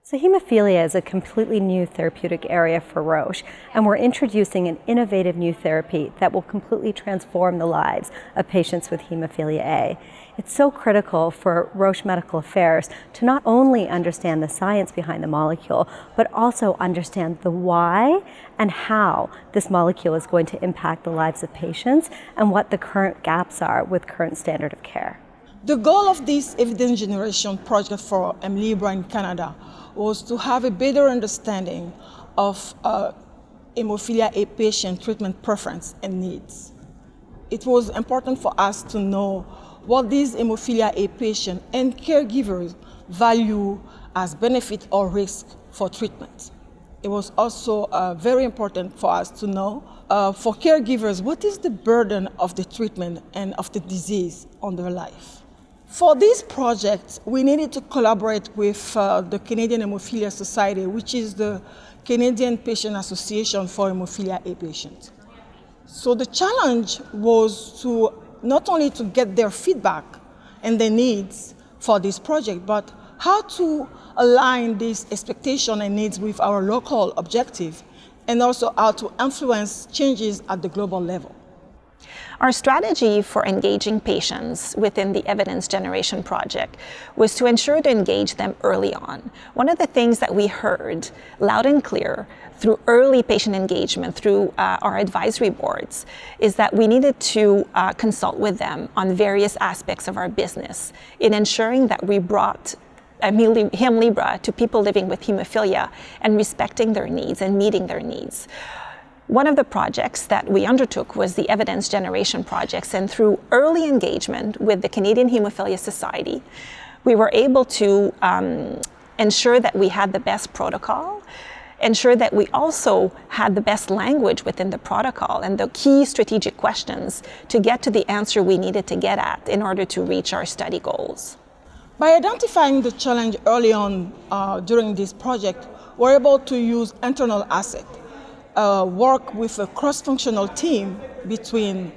So hemophilia is a completely new therapeutic area for Roche, and we're introducing an innovative new therapy that will completely transform the lives of patients with hemophilia A. It's so critical for Roche Medical Affairs to not only understand the science behind the molecule, but also understand the why and how this molecule is going to impact the lives of patients and what the current gaps are with current standard of care. The goal of this evidence generation project for Hemlibra in Canada was to have a better understanding of hemophilia A patient treatment preference and needs. It was important for us to know what these hemophilia A patients and caregivers value as benefit or risk for treatment. It was also very important for us to know for caregivers what is the burden of the treatment and of the disease on their life. For this project, we needed to collaborate with the Canadian Hemophilia Society, which is the Canadian Patient Association for Hemophilia A patients. So the challenge was to not only to get their feedback and their needs for this project, but how to align these expectations and needs with our local objective, and also how to influence changes at the global level. Our strategy for engaging patients within the evidence generation project was to ensure to engage them early on. One of the things that we heard loud and clear through early patient engagement, through our advisory boards, is that we needed to consult with them on various aspects of our business in ensuring that we brought Hemlibra to people living with hemophilia and respecting their needs and meeting their needs. One of the projects that we undertook was the evidence generation projects, and through early engagement with the Canadian Hemophilia Society, we were able to ensure that we had the best protocol, ensure that we also had the best language within the protocol and the key strategic questions to get to the answer we needed to get at in order to reach our study goals. By identifying the challenge early on during this project, we're able to use internal assets. Work with a cross-functional team between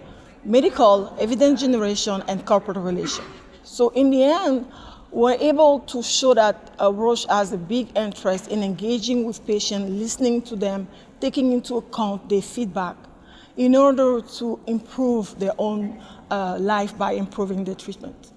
medical, evidence generation, and corporate relations. So in the end, we're able to show that Roche has a big interest in engaging with patients, listening to them, taking into account their feedback in order to improve their own life by improving the treatment.